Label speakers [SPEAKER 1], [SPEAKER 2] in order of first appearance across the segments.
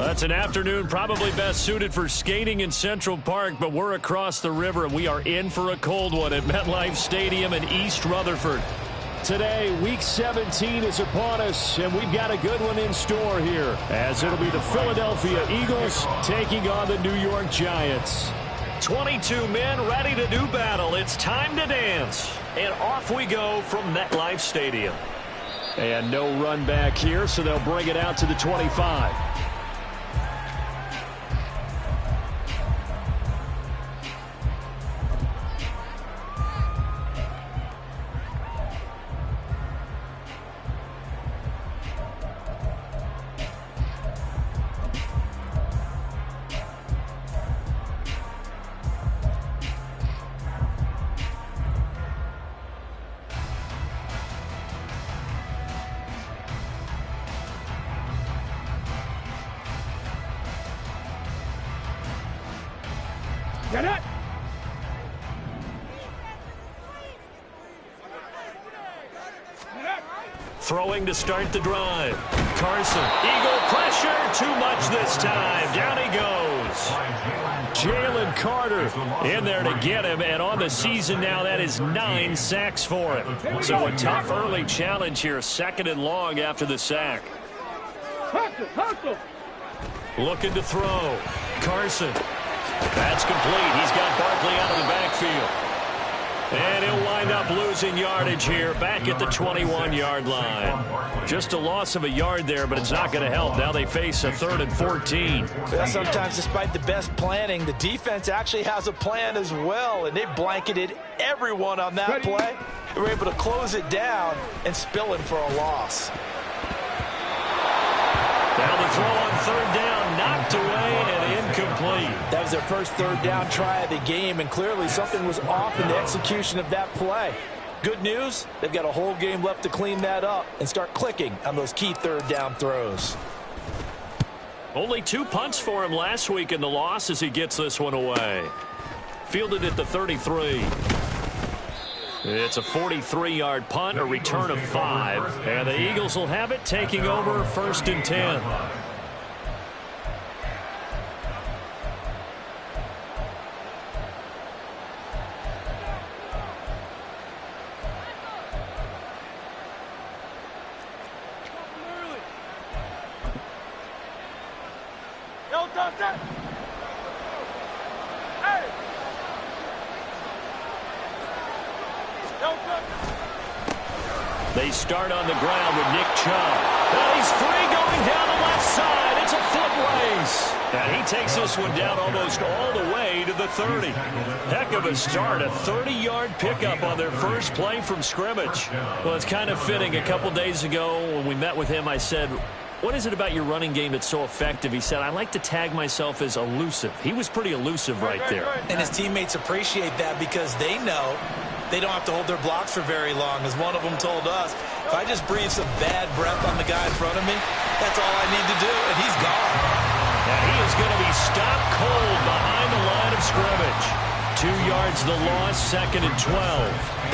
[SPEAKER 1] That's an afternoon probably best suited for skating in Central Park, but we're across the river, and we are in for a cold one at MetLife Stadium in East Rutherford. Today, Week 17 is upon us, and we've got a good one in store here, as it'll be the Philadelphia Eagles taking on the New York Giants. 22 men ready to do battle. It's time to dance. And off we go from MetLife Stadium. And no run back here, so they'll bring it out to the 25.
[SPEAKER 2] Get it!
[SPEAKER 1] Throwing to start the drive. Carson, Eagle pressure, too much this time. Down he goes. Jalen Carter in there to get him, and on the season now, that is 9 sacks for him. So a tough early challenge here, second and long after the sack. Looking to throw. Carson. That's complete. He's got Barkley out of the backfield. And he'll wind up losing yardage here back at the 21-yard line. Just a loss of a yard there, but it's not going to help. Now they face a 3rd and 14.
[SPEAKER 3] Well, sometimes despite the best planning, the defense actually has a plan as well, and they blanketed everyone on that play. They were able to close it down and spill him for a loss.
[SPEAKER 1] Now the throw on 3rd down, knocked away and incomplete.
[SPEAKER 3] That was their first 3rd down try of the game, and clearly something was off in the execution of that play. Good news, they've got a whole game left to clean that up and start clicking on those key 3rd down throws.
[SPEAKER 1] Only 2 punts for him last week in the loss as he gets this one away. Fielded at the 33. It's a 43-yard punt, a return of 5. And the Eagles will have it, taking over 1st and 10. They start on the ground with Nick Chubb. And he's free going down the left side. It's a foot race. And he takes this one down almost all the way to the 30. Heck of a start. A 30-yard pickup on their first play from scrimmage. Well, it's kind of fitting. A couple days ago when we met with him, I said, what is it about your running game that's so effective? He said, I like to tag myself as elusive. He was pretty elusive right there.
[SPEAKER 3] And his teammates appreciate that because they know they don't have to hold their blocks for very long. As one of them told us, if I just breathe some bad breath on the guy in front of me, that's all I need to do, and he's gone.
[SPEAKER 1] And he is going to be stopped cold behind the line of scrimmage. 2 yards the loss, 2nd and 12.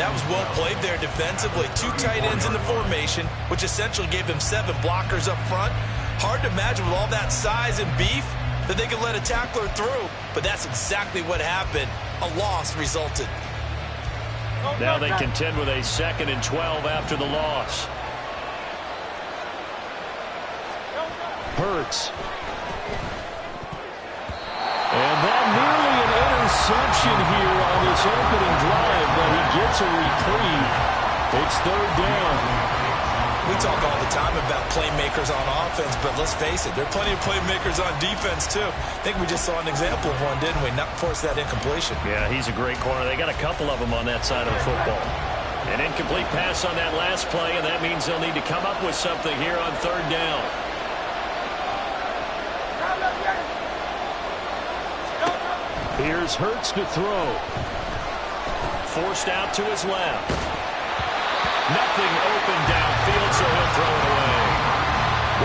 [SPEAKER 3] That was well played there defensively. 2 tight ends in the formation, which essentially gave them 7 blockers up front. Hard to imagine with all that size and beef that they could let a tackler through, but that's exactly what happened. A loss resulted.
[SPEAKER 1] Now they contend with a 2nd and 12 after the loss. Hurts. And that nearly an interception here on this opening drive, but he gets a reprieve. It's 3rd down.
[SPEAKER 3] We talk all the time about playmakers on offense, but let's face it, there are plenty of playmakers on defense, too. I think we just saw an example of one, didn't we? Not force that incompletion.
[SPEAKER 1] Yeah, he's a great corner. They got a couple of them on that side of the football. An incomplete pass on that last play, and that means they'll need to come up with something here on 3rd down. Here's Hurts to throw. Forced out to his left. Nothing open downfield, so he'll throw it away.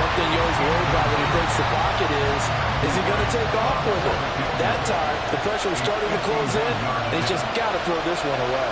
[SPEAKER 3] One thing you always worry about when he breaks the pocket is he going to take off with it? That time, the pressure was starting to close in, and he's just got to throw this one away.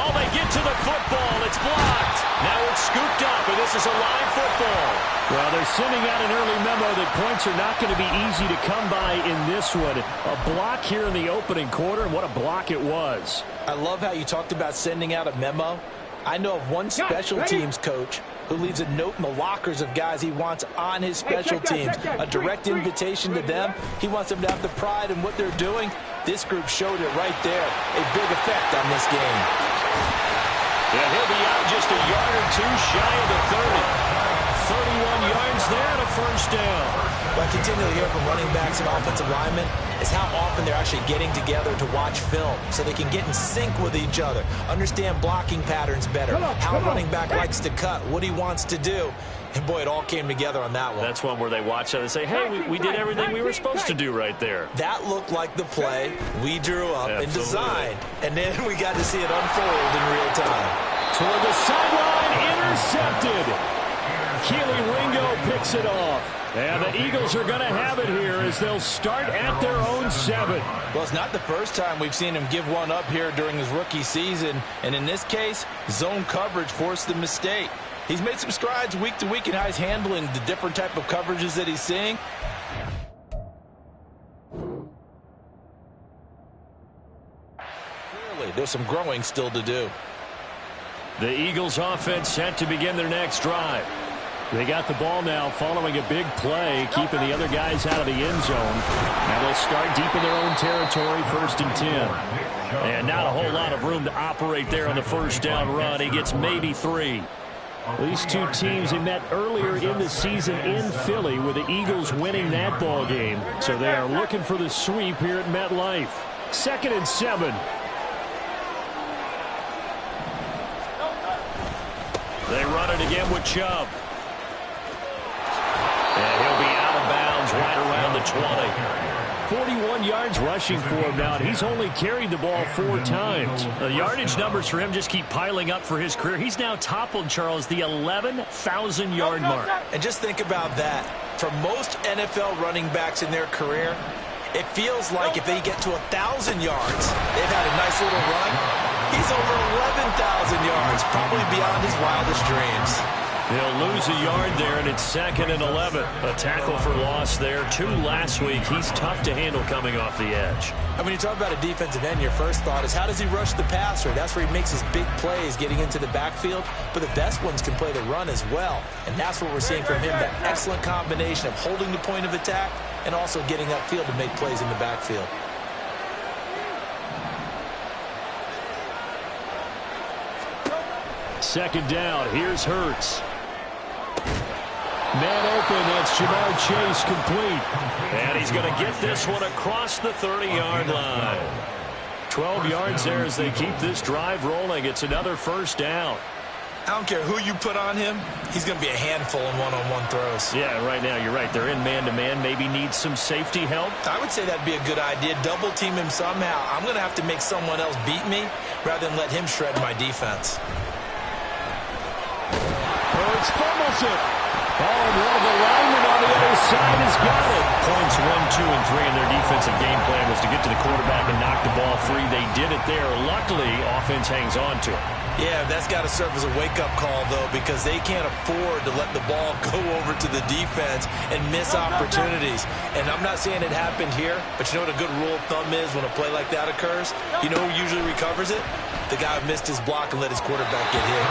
[SPEAKER 1] Oh, they get to the football. It's blocked. Now it's scooped up, and this is a live football. Well, they're sending out an early memo that points are not going to be easy to come by in this one. A block here in the opening quarter, and what a block it was.
[SPEAKER 3] I love how you talked about sending out a memo. I know of one special teams coach who leaves a note in the lockers of guys he wants on his special teams. A direct invitation to them. He wants them to have the pride in what they're doing. This group showed it right there. A big effect on this game.
[SPEAKER 1] Yeah, he'll be out just a yard or two shy of the 30. 31 yards there and a first down.
[SPEAKER 3] What I continually hear from running backs and offensive linemen is how often they're actually getting together to watch film so they can get in sync with each other, understand blocking patterns better, how a running back likes to cut, what he wants to do. And, boy, it all came together on that one.
[SPEAKER 1] That's one where they watch it and say, hey, we did everything we were supposed to do right there.
[SPEAKER 3] That looked like the play we drew up and designed. And then we got to see it unfold in real time.
[SPEAKER 1] Toward the sideline, intercepted. Keely Ringo picks it off. And the Eagles are going to have it here as they'll start at their own 7.
[SPEAKER 3] Well, it's not the first time we've seen him give one up here during his rookie season. And in this case, zone coverage forced the mistake. He's made some strides week to week in how he's handling the different type of coverages that he's seeing. Clearly, there's some growing still to do.
[SPEAKER 1] The Eagles offense set to begin their next drive. They got the ball now following a big play, keeping the other guys out of the end zone. And they'll start deep in their own territory, 1st and 10. And not a whole lot of room to operate there on the first down run. He gets maybe 3. These two teams, they met earlier in the season in Philly with the Eagles winning that ball game. So they are looking for the sweep here at MetLife. 2nd and 7. They run it again with Chubb. And he'll be out of bounds right around the 20. 41 yards rushing for him now. He's only carried the ball 4 times. The yardage numbers for him just keep piling up for his career. He's now toppled, Charles, the 11,000-yard mark.
[SPEAKER 3] And just think about that. For most NFL running backs in their career, it feels like if they get to 1,000 yards, they've had a nice little run. He's over 11,000 yards, probably beyond his wildest dreams.
[SPEAKER 1] They'll lose a yard there, and it's 2nd and 11. A tackle for loss there. 2 last week. He's tough to handle coming off the edge.
[SPEAKER 3] And when you talk about a defensive end, your first thought is how does he rush the passer? That's where he makes his big plays getting into the backfield. But the best ones can play the run as well. And that's what we're seeing from him, that excellent combination of holding the point of attack and also getting upfield to make plays in the backfield.
[SPEAKER 1] Second down. Here's Hurts. Man open, that's Jamar Chase complete. And he's going to get this one across the 30-yard line. 12 yards there as they keep this drive rolling. It's another first down.
[SPEAKER 3] I don't care who you put on him. He's going to be a handful in one-on-one throws.
[SPEAKER 1] Yeah, right now you're right. They're in man-to-man. Maybe needs some safety help.
[SPEAKER 3] I would say that'd be a good idea. Double team him somehow. I'm going to have to make someone else beat me rather than let him shred my defense.
[SPEAKER 1] Hurts fumbles it. Oh, and one of the linemen on the other side has got it. Points 1, 2, and 3 in their defensive game plan was to get to the quarterback and knock the ball free. They did it there. Luckily, offense hangs on to it.
[SPEAKER 3] Yeah, that's got to serve as a wake-up call, though, because they can't afford to let the ball go over to the defense and miss opportunities. And I'm not saying it happened here, but you know what a good rule of thumb is when a play like that occurs? You know who usually recovers it? The guy who missed his block and let his quarterback get hit.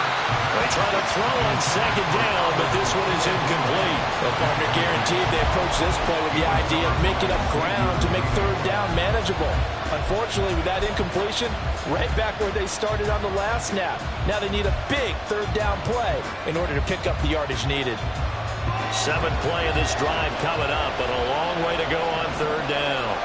[SPEAKER 1] They try to throw on second down, but this one is incomplete.
[SPEAKER 3] Well, partner, guaranteed they approach this play with the idea of making up ground to make third down manageable. Unfortunately, with that incompletion, right back where they started on the last snap. Now they need a big third down play in order to pick up the yardage needed.
[SPEAKER 1] 7th play of this drive coming up, but a long way to go on third down.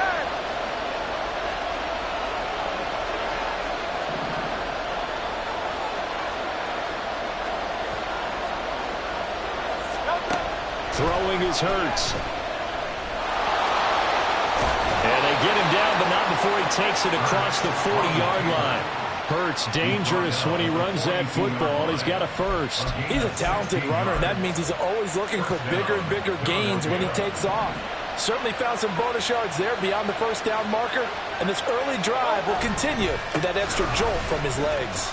[SPEAKER 1] Throwing is Hurts. And they get him down, but not before he takes it across the 40-yard line. Hurts dangerous when he runs that football. He's got a first.
[SPEAKER 3] He's a talented runner, and that means he's always looking for bigger and bigger gains when he takes off. Certainly found some bonus yards there beyond the first down marker, and this early drive will continue with that extra jolt from his legs.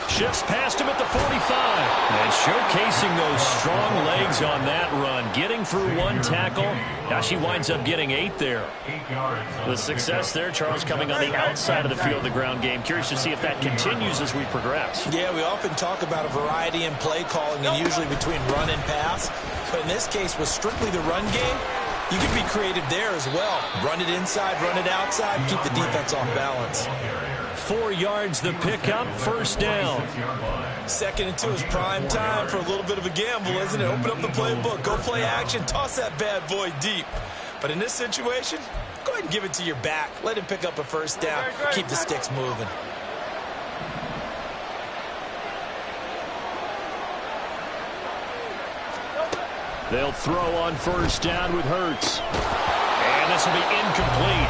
[SPEAKER 1] Shifts past him at the 45. And showcasing those strong legs on that run. Getting through one tackle. Now she winds up getting 8 there. The success there, Charles, coming on the outside of the field of the ground game. Curious to see if that continues as we progress.
[SPEAKER 3] Yeah, we often talk about a variety in play calling and usually between run and pass. But in this case, with strictly the run game, you can be creative there as well. Run it inside, run it outside, keep the defense off balance.
[SPEAKER 1] 4 yards the pickup, first down.
[SPEAKER 3] 2nd and 2 is prime time for a little bit of a gamble, isn't it? Open up the playbook, go play action, toss that bad boy deep. But in this situation, go ahead and give it to your back. Let him pick up a first down, keep the sticks moving.
[SPEAKER 1] They'll throw on first down with Hurts. And this will be incomplete.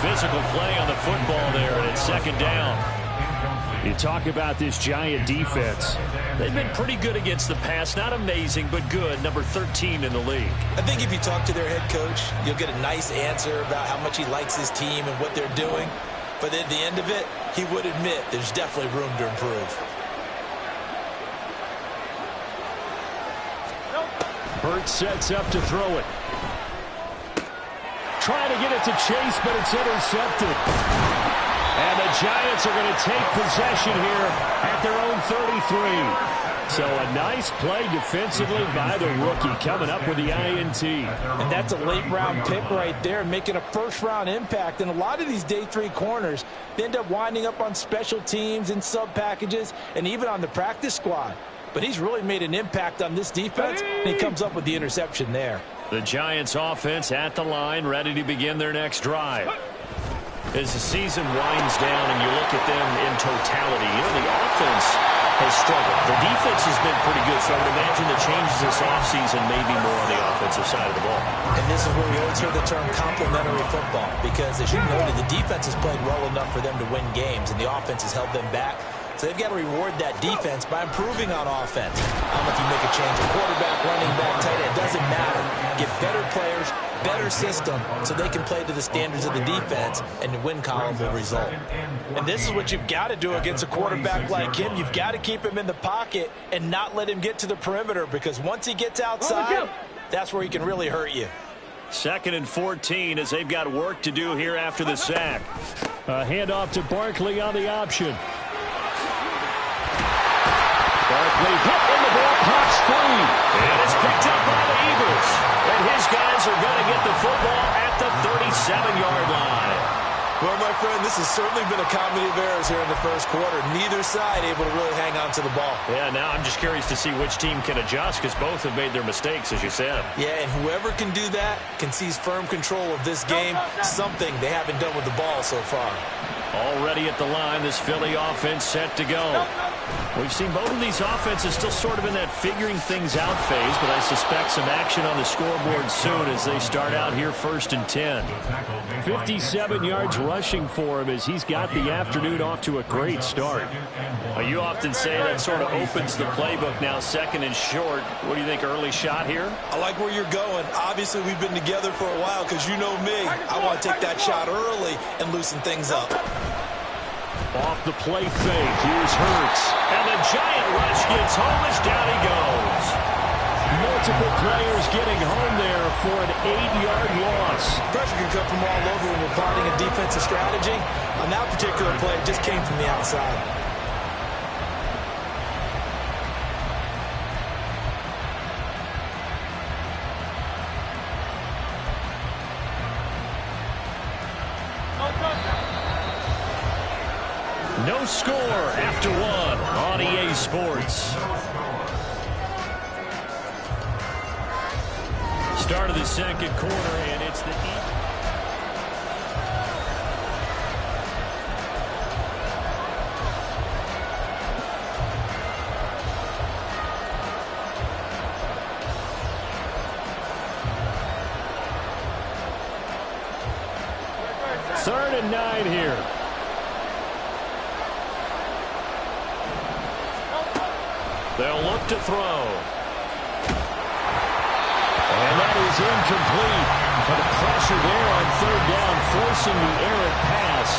[SPEAKER 1] Physical play on the football there, and it's 2nd down. You talk about this Giant defense. They've been pretty good against the pass. Not amazing, but good. Number 13 in the league.
[SPEAKER 3] I think if you talk to their head coach, you'll get a nice answer about how much he likes his team and what they're doing. But at the end of it, he would admit there's definitely room to improve.
[SPEAKER 1] Hurts sets up to throw it. Trying to get it to Chase, but it's intercepted. And the Giants are going to take possession here at their own 33. So a nice play defensively by the rookie coming up with the INT.
[SPEAKER 3] And that's a late-round pick right there, making a first-round impact. And a lot of these day 3 corners, they end up winding up on special teams and sub-packages and even on the practice squad. But he's really made an impact on this defense, and he comes up with the interception there.
[SPEAKER 1] The Giants offense at the line, ready to begin their next drive. As the season winds down and you look at them in totality, you know, the offense has struggled. The defense has been pretty good, so I would imagine the changes this offseason may be more on the offensive side of the ball.
[SPEAKER 3] And this is where we always hear the term complementary football, because as you noted, the defense has played well enough for them to win games, and the offense has held them back. So they've got to reward that defense by improving on offense. I don't know if you make a change of quarterback, running back, tight end. It doesn't matter. Get better players, better system, so they can play to the standards of the defense, and the win column will result. And this is what you've got to do against a quarterback like him. You've got to keep him in the pocket and not let him get to the perimeter, because once he gets outside, that's where he can really hurt you.
[SPEAKER 1] 2nd and 14 as they've got work to do here after the sack. A handoff to Barkley on the option. Barkley hit in the ball, pops free. And it's picked up by the Eagles. And his guys are going to get the football at the 37-yard line.
[SPEAKER 3] Well, my friend, this has certainly been a comedy of errors here in the first quarter. Neither side able to really hang on to the ball.
[SPEAKER 1] Yeah, now I'm just curious to see which team can adjust, because both have made their mistakes, as you said.
[SPEAKER 3] Yeah, and whoever can do that can seize firm control of this game, something they haven't done with the ball so far.
[SPEAKER 1] Already at the line, this Philly offense set to go. We've seen both of these offenses still sort of in that figuring things out phase, but I suspect some action on the scoreboard soon as they start out here 1st and 10. 57 yards rushing for him as he's got the afternoon off to a great start. You often say that sort of opens the playbook now, 2nd and short. What do you think, early shot here?
[SPEAKER 3] I like where you're going. Obviously, we've been together for a while, because you know me. I want to take that shot early and loosen things up.
[SPEAKER 1] Off the play fake, here's Hurts. And the Giant rush gets home as down he goes. Multiple players getting home there for an 8-yard loss.
[SPEAKER 3] Pressure can come from all over when you're plotting a defensive strategy. On that particular play, it just came from the outside.
[SPEAKER 1] No score after 1 on EA Sports. Start of the 2nd quarter, and it's the Third and 9 here. They'll look to throw. And that is incomplete. But the pressure there on 3rd down, forcing the errant pass.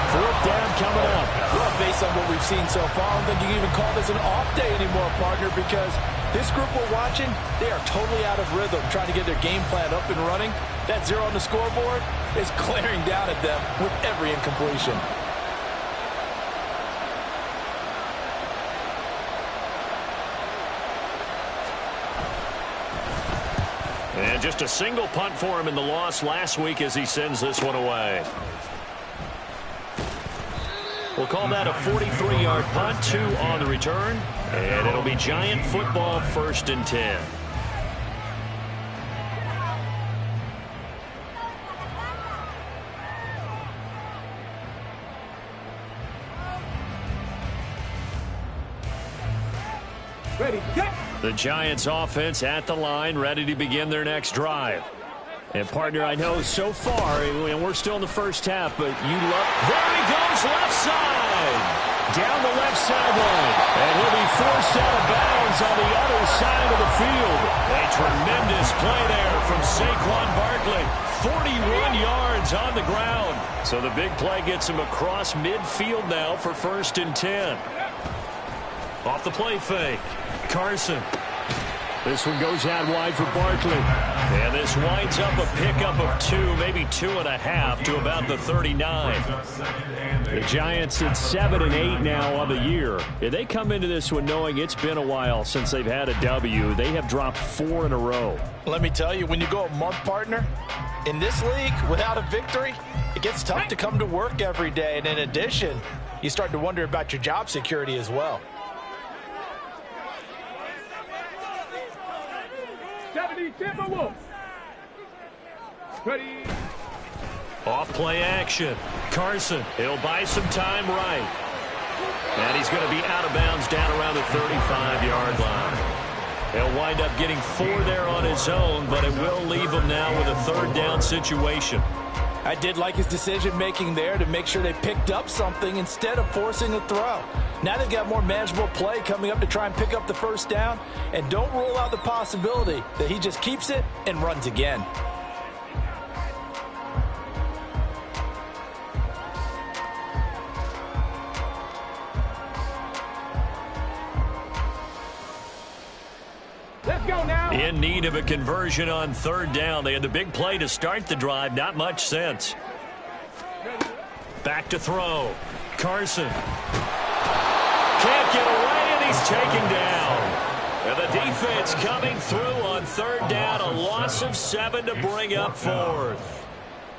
[SPEAKER 1] Fourth down coming up.
[SPEAKER 2] Well, based on what we've seen so far, I don't think you can even call this an off day anymore, partner, because this group we're watching, they are totally out of rhythm, trying to get their game plan up and running. That 0 on the scoreboard is glaring down at them with every incompletion.
[SPEAKER 1] And just a single punt for him in the loss last week as he sends this one away. We'll call that a 43-yard punt, 2 on the return. And it'll be Giant football, 1st and 10.
[SPEAKER 4] Ready, set.
[SPEAKER 1] The Giants offense at the line, ready to begin their next drive. And, partner, I know so far, and we're still in the first half, but you love... There he goes, left side! Down the left sideline. And he'll be forced out of bounds on the other side of the field. A tremendous play there from Saquon Barkley. 41 yards on the ground. So the big play gets him across midfield now for 1st and 10. Off the play fake. Carson. This one goes out wide for Barkley. And this winds up a pickup of 2, maybe 2.5 to about the 39. The Giants at 7 and 8 now on the year. If they come into this one knowing it's been a while since they've had a W, they have dropped 4 in a row.
[SPEAKER 2] Let me tell you, when you go a month, partner, in this league without a victory, it gets tough to come to work every day. And in addition, you start to wonder about your job security as well.
[SPEAKER 4] 70, Timberwolves. Ready.
[SPEAKER 1] Off play action. Carson, he'll buy some time right. And he's going to be out of bounds down around the 35-yard line. He'll wind up getting 4 there on his own, but it will leave him now with a 3rd down situation.
[SPEAKER 2] I did like his decision-making there to make sure they picked up something instead of forcing a throw. Now they've got more manageable play coming up to try and pick up the 1st down, and don't rule out the possibility that he just keeps it and runs again.
[SPEAKER 4] Let's go now.
[SPEAKER 1] In need of a conversion on 3rd down. They had the big play to start the drive. Not much sense. Back to throw. Carson. Can't get away, and he's taken down. And the defense coming through on 3rd down. A loss of 7 to bring up 4th.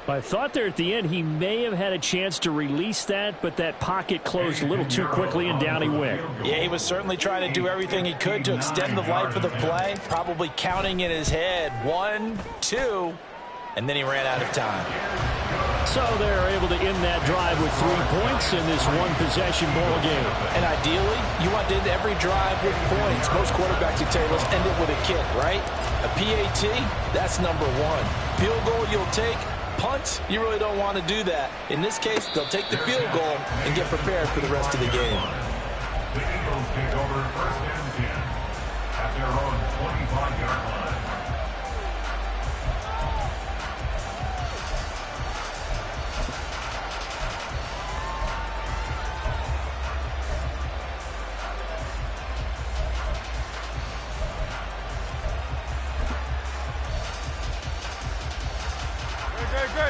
[SPEAKER 1] I thought there at the end he may have had a chance to release that, but that pocket closed a little too quickly, and down he went.
[SPEAKER 2] Yeah, he was certainly trying to do everything he could to extend the life of the play, probably counting in his head 1, 2, and then he ran out of time.
[SPEAKER 1] So they're able to end that drive with 3 points in this one-possession ball game.
[SPEAKER 2] And ideally, you want to end every drive with points. Most quarterbacks, you tell you, let's end it with a kick, right? A PAT, that's number 1. Field goal you'll take. Punt, you really don't want to do that. In this case, they'll take the field goal and get prepared for the rest of the game.
[SPEAKER 5] The Eagles take over 1st and 10 at their own 25-yard line.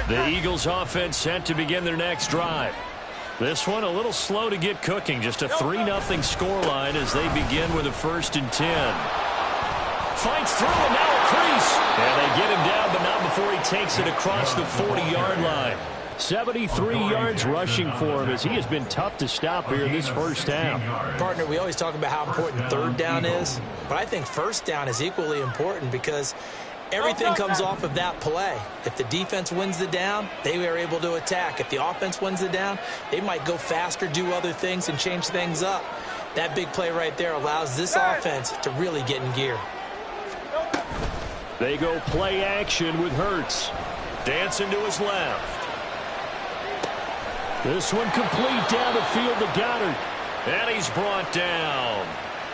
[SPEAKER 1] The Eagles offense set to begin their next drive. This one a little slow to get cooking. Just a 3-0 scoreline as they begin with a 1st and 10. Fights through and now a crease. And they get him down, but not before he takes it across the 40-yard line. 73 yards rushing for him as he has been tough to stop here in this first half.
[SPEAKER 2] Partner, we always talk about how important 3rd down is, but I think 1st down is equally important because everything comes off of that play. If the defense wins the down, they are able to attack. If the offense wins the down, they might go faster, do other things, and change things up. That big play right there allows this offense to really get in gear.
[SPEAKER 1] They go play action with Hurts. Dancing to his left. This one complete down the field to Goddard. And he's brought down.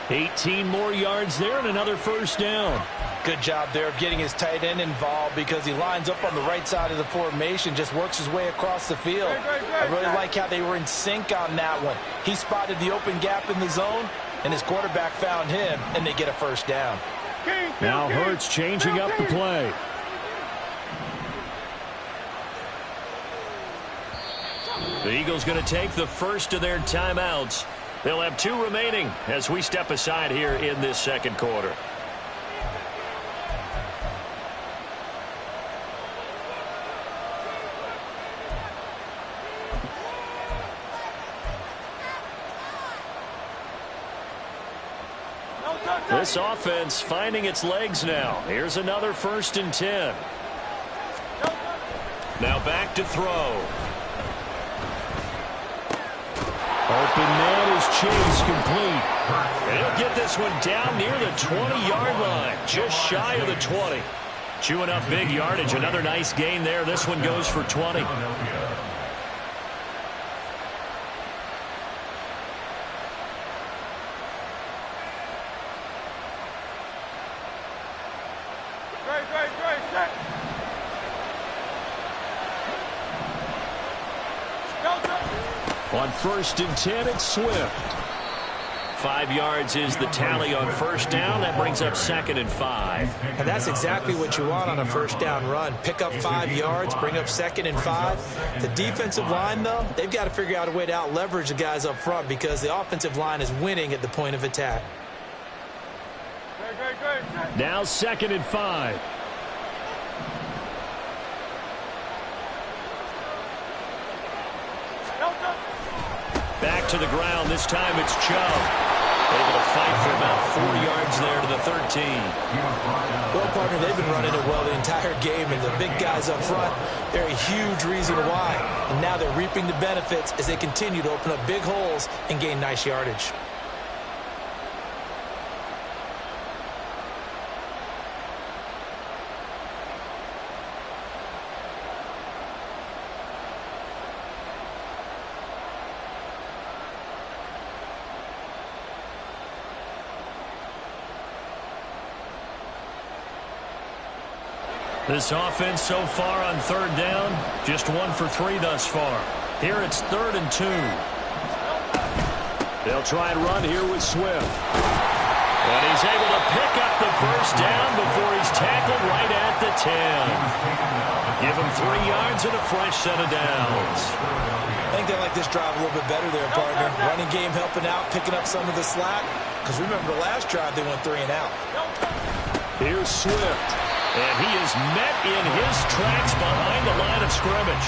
[SPEAKER 1] 18 more yards there and another first down.
[SPEAKER 2] Good job there of getting his tight end involved because he lines up on the right side of the formation, just works his way across the field. I really like how they were in sync on that one. He spotted the open gap in the zone, and his quarterback found him, and they get a first down.
[SPEAKER 1] Now Hurts changing up the play. The Eagles going to take the first of their timeouts. They'll have 2 remaining as we step aside here in this second quarter. This offense finding its legs now. Here's another 1st and 10. Now back to throw. Open man is chased complete. And he'll get this one down near the 20-yard line, just shy of the 20. Chewing up big yardage. Another nice gain there. This one goes for 20. On 1st and 10, it's Swift. 5 yards is the tally on first down. That brings up 2nd and 5.
[SPEAKER 2] And that's exactly what you want on a first down run. Pick up 5 yards, bring up 2nd and 5. The defensive line, though, they've got to figure out a way to out-leverage the guys up front because the offensive line is winning at the point of attack.
[SPEAKER 1] Now 2nd and 5. Back to the ground. This time it's Chubb. Able to fight for about 4 yards there to the 13.
[SPEAKER 2] Well, partner, they've been running it well the entire game, and the big guys up front, they're a huge reason why. And now they're reaping the benefits as they continue to open up big holes and gain nice yardage.
[SPEAKER 1] This offense so far on 3rd down, just 1 for 3 thus far. Here it's 3rd and 2. They'll try and run here with Swift. And he's able to pick up the first down before he's tackled right at the 10. Give him 3 yards and a fresh set of downs.
[SPEAKER 2] I think they like this drive a little bit better there, partner. Running game helping out, picking up some of the slack. Because remember the last drive they went 3 and out.
[SPEAKER 1] Here's Swift. And he is met in his tracks behind the line of scrimmage.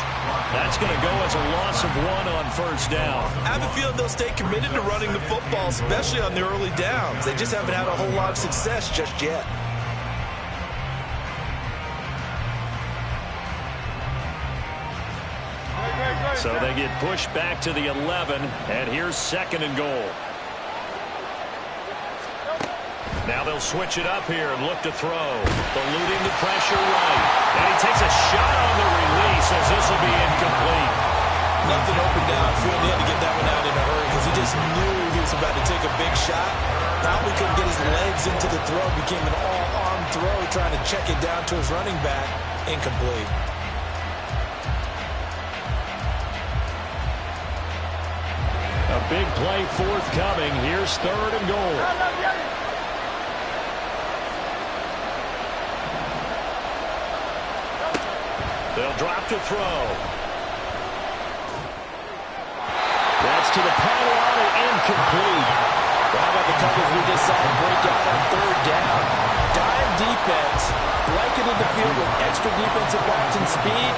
[SPEAKER 1] That's going to go as a loss of 1 on first down.
[SPEAKER 3] I have a feeling they'll stay committed to running the football, especially on the early downs. They just haven't had a whole lot of success just yet.
[SPEAKER 1] So they get pushed back to the 11, and here's 2nd and goal. Now they'll switch it up here and look to throw. Eluding the pressure right. And he takes a shot on the release as this will be incomplete.
[SPEAKER 2] Nothing open downfield. He had to get that one out in a hurry because he just knew he was about to take a big shot. Probably couldn't get his legs into the throw. Became an all-arm throw trying to check it down to his running back. Incomplete.
[SPEAKER 1] A big play forthcoming. Here's 3rd and goal. They'll drop to throw. That's to the pylon and incomplete.
[SPEAKER 2] Well, how about the coverage we just saw to break out on 3rd down? Dime defense, blanketed the field with extra defensive backs and speed,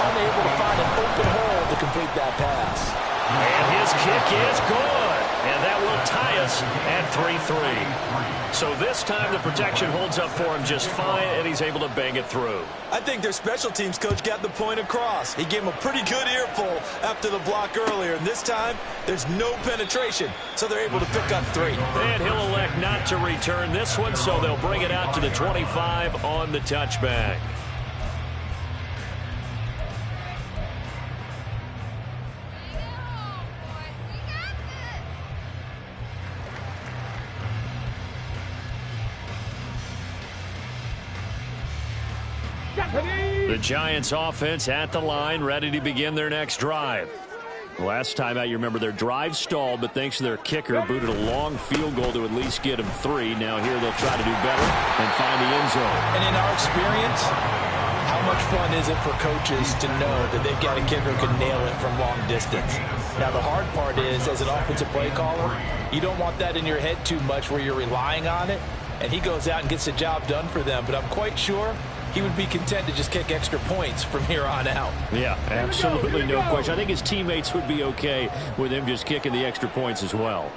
[SPEAKER 2] unable to find an open hole to complete that pass.
[SPEAKER 1] And his kick is good. And that will tie us at 3-3. So this time the protection holds up for him just fine, and he's able to bang it through.
[SPEAKER 3] I think their special teams coach got the point across. He gave him a pretty good earful after the block earlier, and this time there's no penetration, so they're able to pick up 3.
[SPEAKER 1] And he'll elect not to return this one, so they'll bring it out to the 25 on the touchback. The Giants offense at the line, ready to begin their next drive. Last time out, you remember their drive stalled, but thanks to their kicker, booted a long field goal to at least get them 3. Now here they'll try to do better and find the end zone.
[SPEAKER 2] And in our experience, how much fun is it for coaches to know that they've got a kicker who can nail it from long distance? Now, the hard part is, as an offensive play caller, you don't want that in your head too much where you're relying on it, and he goes out and gets the job done for them. But I'm quite sure he would be content to just kick extra points from here on out.
[SPEAKER 1] Yeah, absolutely no question. I think his teammates would be okay with him just kicking the extra points as well.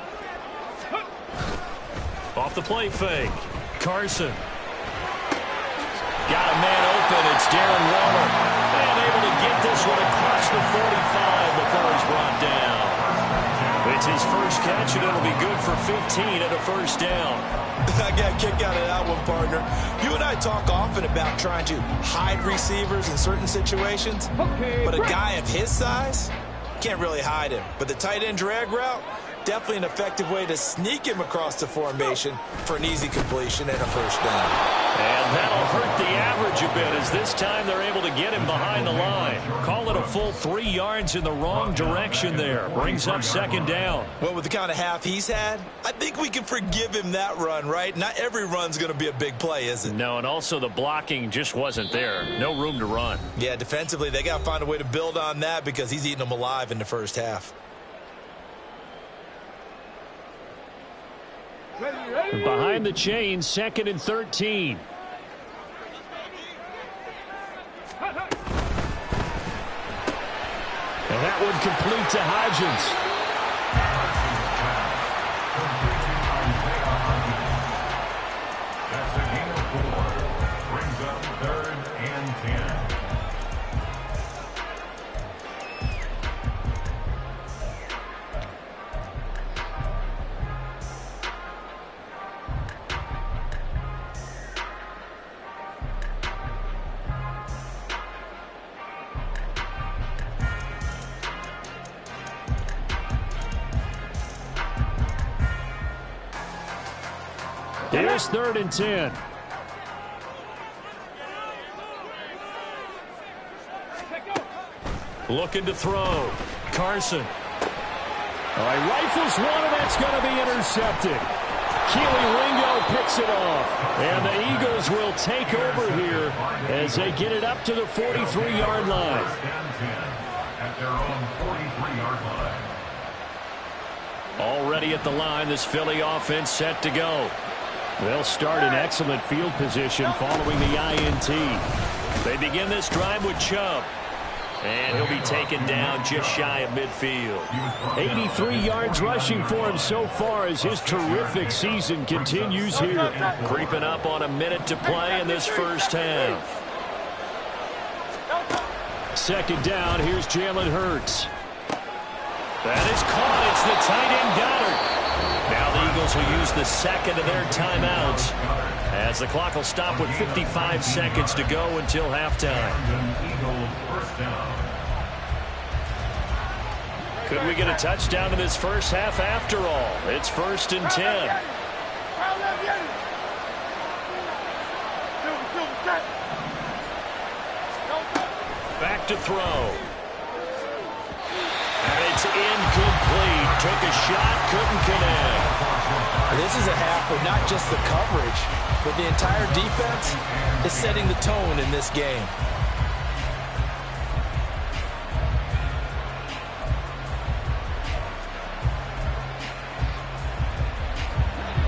[SPEAKER 1] Off the play fake. Carson. Got a man open. It's Darren Waller. And able to get this one across the 45 before he's brought down. It's his first catch, and it'll be good for 15 and a first down.
[SPEAKER 3] I got a kick out of that one, partner. You and I talk often about trying to hide receivers in certain situations. But a guy of his size, can't really hide him. But the tight end drag route, definitely an effective way to sneak him across the formation for an easy completion and a first down.
[SPEAKER 1] And that'll hurt the average a bit, as this time they're able to get him behind the line. Call it a full 3 yards in the wrong direction there. Brings up second down.
[SPEAKER 3] Well, with the kind of half he's had, I think we can forgive him that run, right? Not every run's going to be a big play, is it?
[SPEAKER 1] No, and also the blocking just wasn't there. No room to run.
[SPEAKER 3] Yeah, defensively, they got to find a way to build on that because he's eating them alive in the first half.
[SPEAKER 1] Behind the chains, 2nd and 13. And that one complete to Hodgins.
[SPEAKER 5] That's a gain of 4. Brings up 3rd and 10.
[SPEAKER 1] Here's 3rd and 10. Looking to throw. Carson. All right, rifles one, and that's going to be intercepted. Keely Ringo picks it off. And the Eagles will take over here as they get it up to the 43-yard line.
[SPEAKER 5] At their own 43-yard line.
[SPEAKER 1] Already at the line, this Philly offense set to go. They'll start in excellent field position following the INT. They begin this drive with Chubb. And he'll be taken down just shy of midfield. 83 yards rushing for him so far as his terrific season continues here. Creeping up on a minute to play in this first half. 2nd down, here's Jalen Hurts. That is caught. It's the tight end Goddard. Now the Eagles will use the second of their timeouts as the clock will stop with 55 seconds to go until halftime. Could we get a touchdown in this first half after all? It's 1st and 10. Back to throw. And it's incomplete. Took a shot, couldn't connect.
[SPEAKER 2] This is a half of not just the coverage, but the entire defense is setting the tone in this game.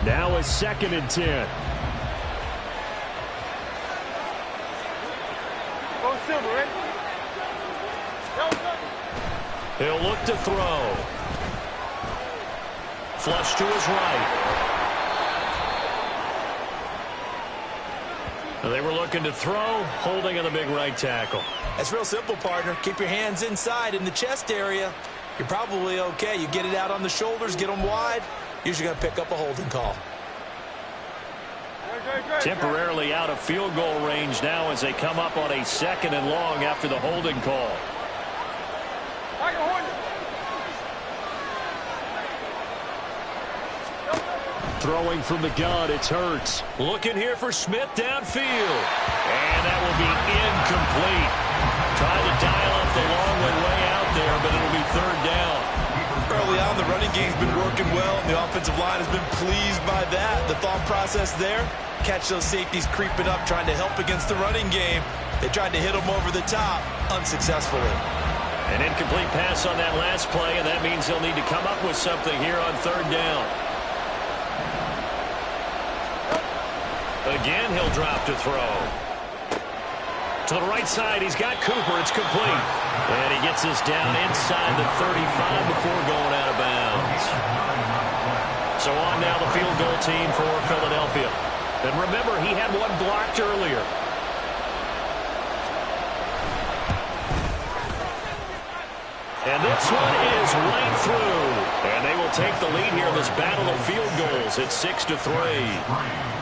[SPEAKER 1] Now a 2nd and 10. He'll look to throw. Flush to his right. They were looking to throw, holding on the big right tackle.
[SPEAKER 3] That's real simple, partner. Keep your hands inside in the chest area. You're probably okay. You get it out on the shoulders, get them wide. Usually going to pick up a holding call.
[SPEAKER 1] Temporarily out of field goal range now as they come up on a 2nd and long after the holding call. Throwing from the gun, it's Hurts. Looking here for Smith downfield. And that will be incomplete. Trying to dial up the long way out there, but it'll be third down.
[SPEAKER 3] Early on, the running game's been working well, and the offensive line has been pleased by that. The thought process there, catch those safeties creeping up, trying to help against the running game. They tried to hit them over the top, unsuccessfully.
[SPEAKER 1] An incomplete pass on that last play, and that means they'll need to come up with something here on third down. Again, he'll drop to throw. To the right side, he's got Cooper. It's complete. And he gets us down inside the 35 before going out of bounds. So on now the field goal team for Philadelphia. And remember, he had one blocked earlier. And this one is right through. And they will take the lead here in this battle of field goals. It's 6-3.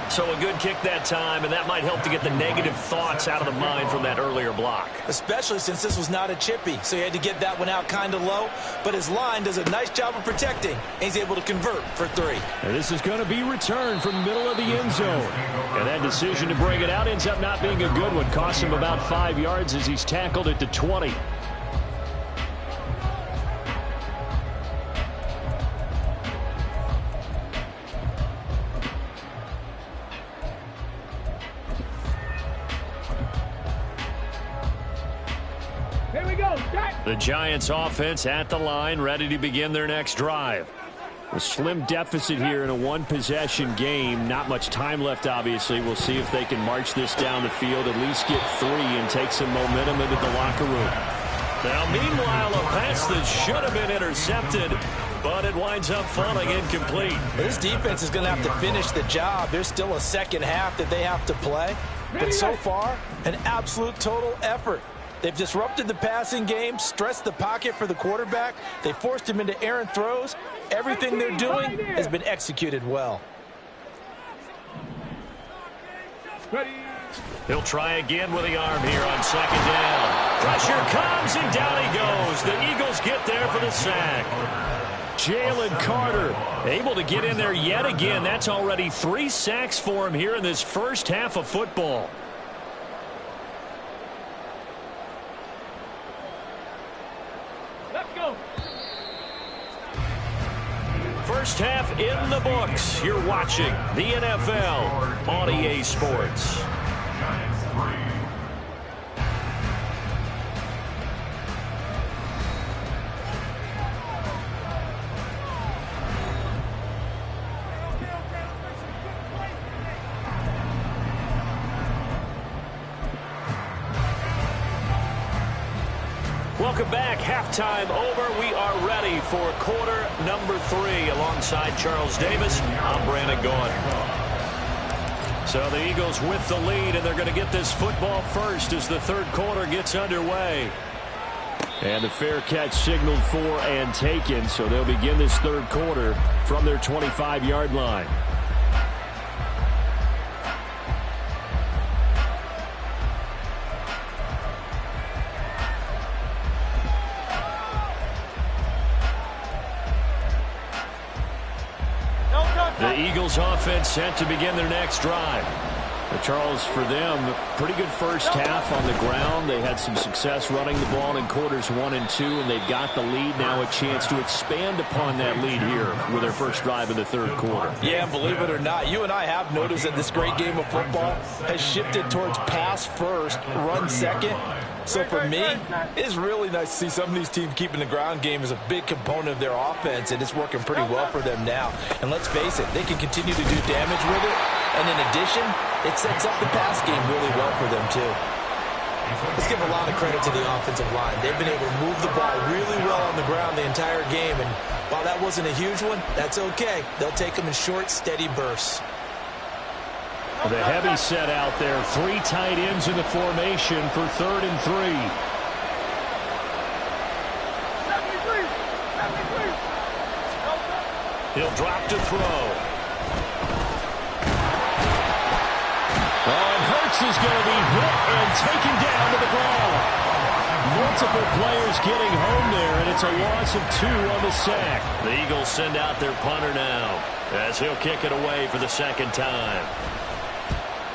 [SPEAKER 1] So a good kick that time, and that might help to get the negative thoughts out of the mind from that earlier block.
[SPEAKER 2] Especially since this was not a chippy, so he had to get that one out kind of low. But his line does a nice job of protecting, and he's able to convert for 3.
[SPEAKER 1] And this is going to be returned from the middle of the end zone. And that decision to bring it out ends up not being a good one. Costs him about 5 yards as he's tackled at the 20. The Giants offense at the line, ready to begin their next drive. A slim deficit here in a one-possession game. Not much time left, obviously. We'll see if they can march this down the field, at least get 3 and take some momentum into the locker room. Now, meanwhile, a pass that should have been intercepted, but it winds up falling incomplete.
[SPEAKER 2] This defense is going to have to finish the job. There's still a second half that they have to play. But so far, an absolute total effort. They've disrupted the passing game, stressed the pocket for the quarterback. They forced him into errant throws. Everything they're doing has been executed well.
[SPEAKER 1] He'll try again with the arm here on second down. Pressure comes, and down he goes. The Eagles get there for the sack. Jalen Carter able to get in there yet again. That's already 3 sacks for him here in this first half of football. First half in the books. You're watching the NFL on EA Sports. Welcome back. Halftime over. We are ready for quarter number 3. Alongside Charles Davis, I'm Brandon Gaudin. So the Eagles with the lead, and they're going to get this football first as the third quarter gets underway. And the fair catch signaled for and taken, so they'll begin this third quarter from their 25-yard line. The Eagles offense set to begin their next drive. Charles, for them, pretty good first half on the ground. They had some success running the ball in quarters 1 and 2, and they've got the lead now, a chance to expand upon that lead here with their first drive in the third quarter.
[SPEAKER 2] Yeah, and believe it or not, you and I have noticed that this great game of football has shifted towards pass first, run second. So for me, it's really nice to see some of these teams keeping the ground game as a big component of their offense, and it's working pretty well for them now. And let's face it, they can continue to do damage with it. And in addition, it sets up the pass game really well for them, too. Let's give a lot of credit to the offensive line. They've been able to move the ball really well on the ground the entire game. And while that wasn't a huge one, that's okay. They'll take them in short, steady bursts.
[SPEAKER 1] The heavy set out there. 3 tight ends in the formation for 3rd and 3. He'll drop to throw. Oh, and Hurts is going to be hit and taken down to the ground. Multiple players getting home there, and it's a loss of 2 on the sack. The Eagles send out their punter now as he'll kick it away for the second time.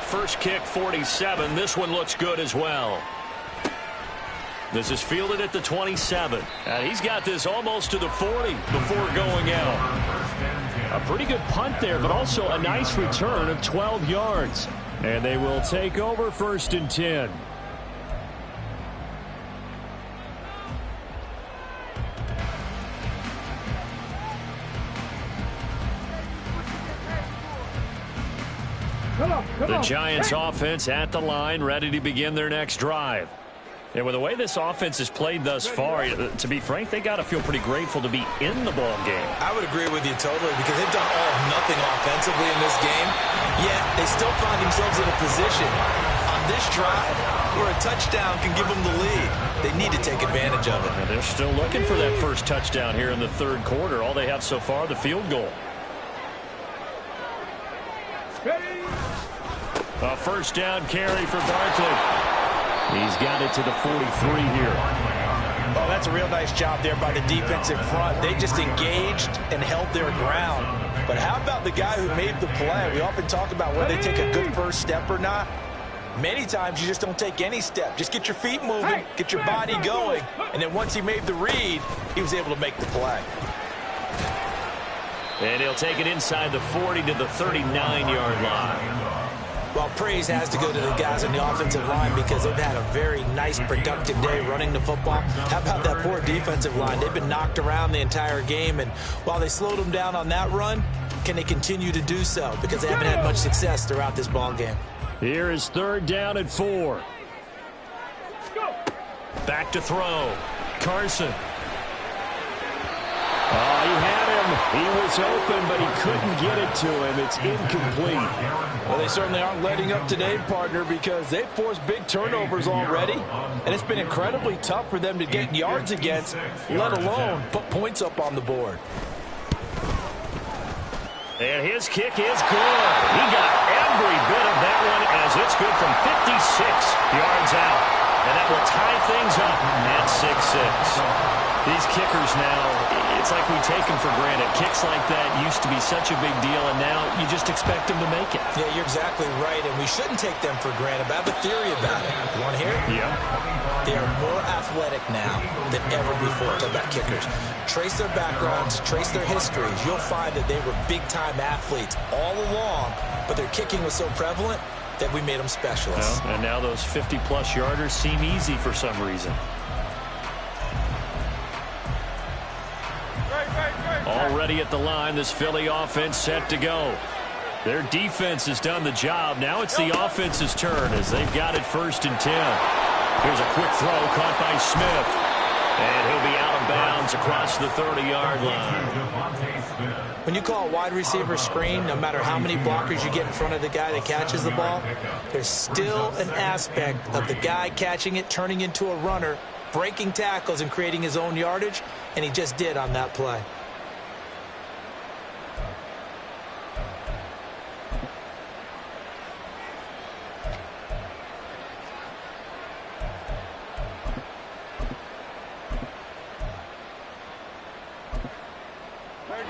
[SPEAKER 1] First kick, 47. This one looks good as well. This is fielded at the 27. And he's got this almost to the 40 before going out. A pretty good punt there, but also a nice return of 12 yards. And they will take over 1st and 10. The Giants offense at the line, ready to begin their next drive. And with the way this offense has played thus far, to be frank, they got to feel pretty grateful to be in the ball game.
[SPEAKER 3] I would agree with you totally because they've done all of nothing offensively in this game, yet they still find themselves in a position on this drive where a touchdown can give them the lead. They need to take advantage of it.
[SPEAKER 1] And they're still looking for that first touchdown here in the 3rd quarter. All they have so far, the field goal. A first down carry for Barkley. He's got it to the 43 here.
[SPEAKER 2] Oh, that's a real nice job there by the defensive front. They just engaged and held their ground. But how about the guy who made the play? We often talk about whether they take a good first step or not. Many times you just don't take any step. Just get your feet moving, get your body going, and then once he made the read, he was able to make the play.
[SPEAKER 1] And he'll take it inside the 40 to the 39-yard line.
[SPEAKER 2] Well, praise has to go to the guys on the offensive line because they've had a very nice, productive day running the football. How about that poor defensive line? They've been knocked around the entire game, and while they slowed them down on that run, can they continue to do so? Because they haven't had much success throughout this ball game.
[SPEAKER 1] Here is 3rd down and 4. Back to throw. Carson. Oh, he had him. He was open, but he couldn't get it to him. It's incomplete.
[SPEAKER 2] Well, they certainly aren't letting up today, partner, because they've forced big turnovers already, and it's been incredibly tough for them to get yards against, let alone put points up on the board.
[SPEAKER 1] And his kick is good. He got every bit of that one as it's good from 56 yards out. And that will tie things up at 6-6. These kickers now, it's like we take them for granted. Kicks like that used to be such a big deal, and now you just expect them to make it.
[SPEAKER 2] Yeah, you're exactly right, and we shouldn't take them for granted. But I have a theory about it. You want to hear it?
[SPEAKER 1] Yeah.
[SPEAKER 2] They are more athletic now than ever before. Talk about kickers. Trace their backgrounds, trace their histories. You'll find that they were big-time athletes all along, but their kicking was so prevalent that we made them specialists.
[SPEAKER 1] Well, and now those 50-plus yarders seem easy for some reason. Already at the line, this Philly offense set to go. Their defense has done the job. Now it's the offense's turn as they've got it 1st and 10. Here's a quick throw caught by Smith. And he'll be out of bounds across the 30-yard line.
[SPEAKER 2] When you call a wide receiver screen, no matter how many blockers you get in front of the guy that catches the ball, there's still an aspect of the guy catching it, turning into a runner, breaking tackles and creating his own yardage, and he just did on that play.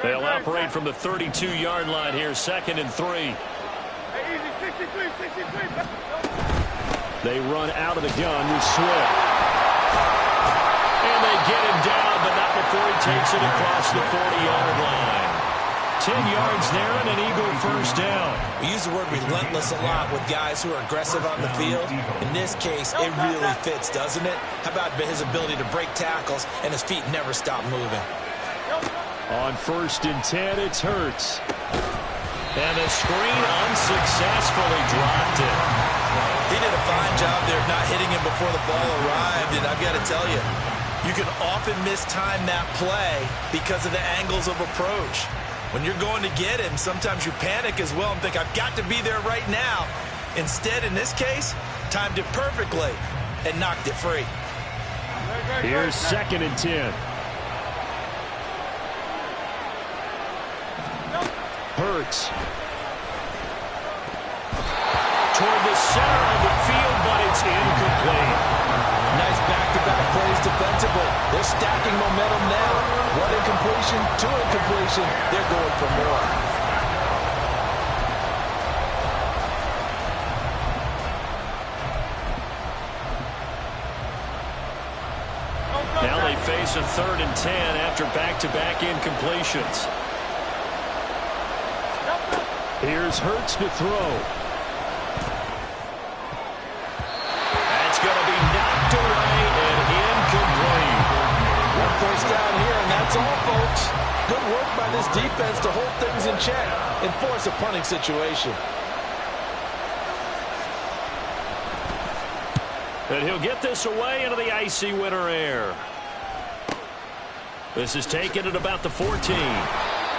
[SPEAKER 1] They'll operate from the 32-yard line here, 2nd and 3. They run out of the gun with Swift. And they get him down, but not before he takes it across the 40-yard line. 10 yards there and an Eagle first down.
[SPEAKER 2] We use the word relentless a lot with guys who are aggressive on the field. In this case, it really fits, doesn't it? How about his ability to break tackles and his feet never stop moving?
[SPEAKER 1] On 1st and 10, it's Hurts. And the screen unsuccessfully dropped it.
[SPEAKER 3] He did a fine job there of not hitting him before the ball arrived, and I've got to tell you, you can often mistime that play because of the angles of approach. When you're going to get him, sometimes you panic as well and think, I've got to be there right now. Instead, in this case, timed it perfectly and knocked it free.
[SPEAKER 1] Here's 2nd and 10. Hurts. Toward the center of the field, but it's incomplete.
[SPEAKER 2] Nice back-to-back play They're stacking momentum now. One incompletion, two incompletion. They're going for more.
[SPEAKER 1] Now they face a 3rd and 10 after back-to-back incompletions. Here's Hurts to throw. That's going to be knocked away and incomplete.
[SPEAKER 2] One first down here, and that's all, folks. Good work by this defense to hold things in check and force a punting situation.
[SPEAKER 1] And he'll get this away into the icy winter air. This is taken at about the 14.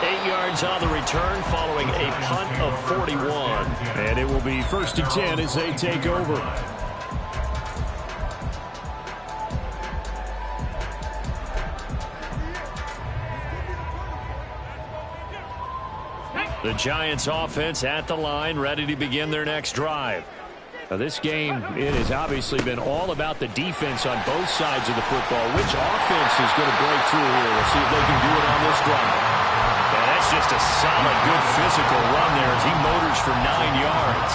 [SPEAKER 1] 8 yards on the return following a punt of 41. And it will be 1st and 10 as they take over. The Giants offense at the line, ready to begin their next drive. Now this game, it has obviously been all about the defense on both sides of the football. Which offense is going to break through here? We'll see if they can do it on this drive. And that's just a solid, good physical run there as he motors for 9 yards.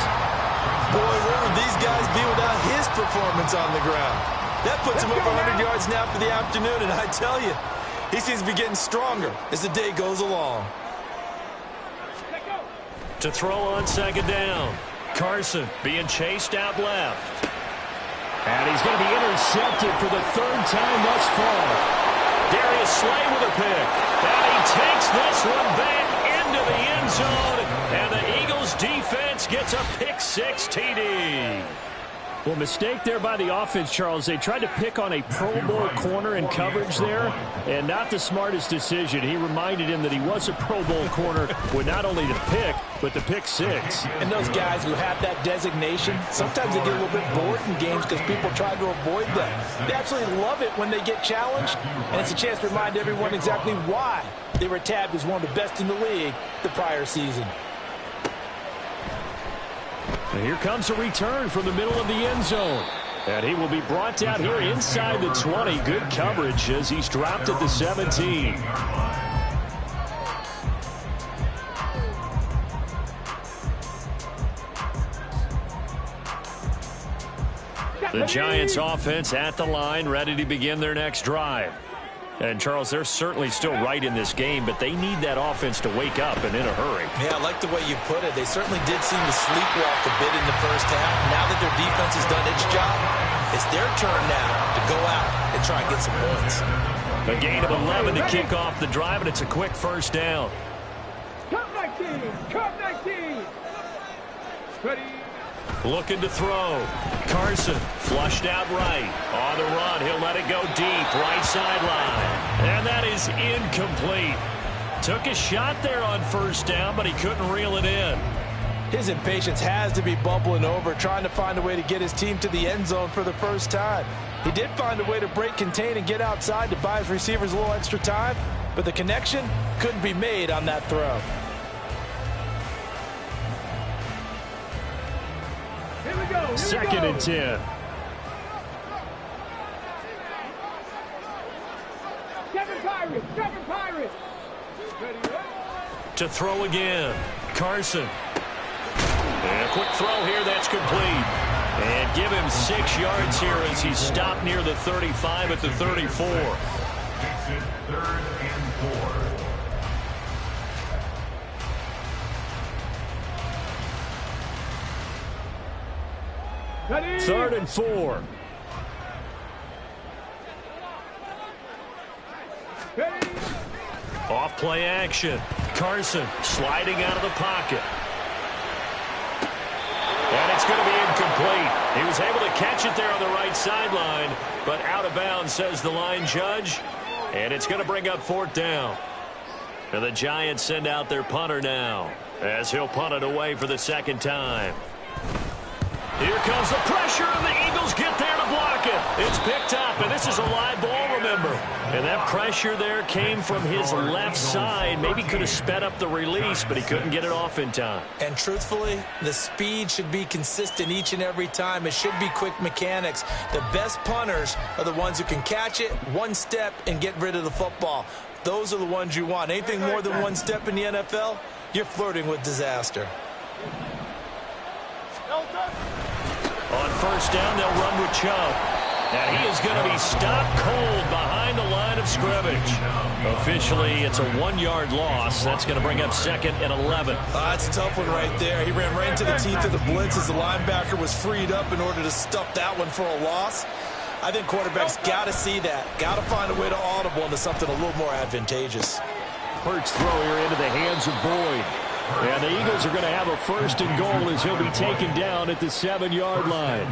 [SPEAKER 3] Boy, where would these guys be without his performance on the ground? That puts him over 100 yards now for the afternoon, and I tell you, he seems to be getting stronger as the day goes along.
[SPEAKER 1] To throw on 2nd down. Carson being chased out left. And he's going to be intercepted for the 3rd time thus far. Darius Slay with a pick. And he takes this one back into the end zone. And the Eagles defense gets a pick-6 TD. Well, mistake there by the offense, Charles. They tried to pick on a Pro Bowl corner in coverage there, and not the smartest decision. He reminded him that he was a Pro Bowl corner with not only the pick, but the pick-6.
[SPEAKER 2] And those guys who have that designation, sometimes they get a little bit bored in games because people try to avoid them. They absolutely love it when they get challenged, and it's a chance to remind everyone exactly why they were tabbed as one of the best in the league the prior season.
[SPEAKER 1] And here comes a return from the middle of the end zone. And he will be brought down here inside the 20. Good coverage as he's dropped at the 17. The Giants offense at the line, ready to begin their next drive. And, Charles, they're certainly still right in this game, but they need that offense to wake up and in a hurry.
[SPEAKER 3] Yeah, I like the way you put it. They certainly did seem to sleepwalk a bit in the first half. Now that their defense has done its job, it's their turn now to go out and try and get some points.
[SPEAKER 1] A gain of 11 to kick off the drive, and it's a quick first down.
[SPEAKER 4] Come 19! Come 19! Ready?
[SPEAKER 1] Looking to throw. Carson flushed out right. On the run, he'll let it go deep. Right sideline. And that is incomplete. Took a shot there on 1st down, but he couldn't reel it in.
[SPEAKER 2] His impatience has to be bubbling over, trying to find a way to get his team to the end zone for the first time. He did find a way to break contain and get outside to buy his receivers a little extra time, but the connection couldn't be made on that throw.
[SPEAKER 4] Here we go.
[SPEAKER 1] 2nd and 10.
[SPEAKER 4] Kevin Pirates. Ready?
[SPEAKER 1] To throw again. Carson. And a quick throw here. That's complete. And give him 6 yards here as he's stopped near the 35 at the 34.
[SPEAKER 5] Exit 3rd and 4.
[SPEAKER 1] 3rd and 4. Off play action. Carson sliding out of the pocket. And it's going to be incomplete. He was able to catch it there on the right sideline, but out of bounds, says the line judge. And it's going to bring up 4th down. And the Giants send out their punter now, as he'll punt it away for the 2nd time. Here comes the pressure, and the Eagles get there to block it. It's picked up, and this is a live ball. member. And that pressure there came from his left side. Maybe could have sped up the release, but he couldn't get it off in time.
[SPEAKER 2] And truthfully, the speed should be consistent each and every time. It should be quick mechanics. The best punters are the ones who can catch it, one step, and get rid of the football. Those are the ones you want. Anything more than one step in the NFL, you're flirting with disaster.
[SPEAKER 1] On first down, they'll run with Chubb. And he is going to be stopped cold behind the line of scrimmage. Officially, it's a 1-yard loss. That's going to bring up 2nd and 11.
[SPEAKER 3] That's a tough one right there. He ran right into the teeth of the blitz as the linebacker was freed up in order to stuff that one for a loss. I think quarterbacks got to see that. Got to find a way to audible into something a little more advantageous.
[SPEAKER 1] Hurts throw here into the hands of Boyd. And the Eagles are going to have a 1st and goal as he'll be taken down at the 7-yard line.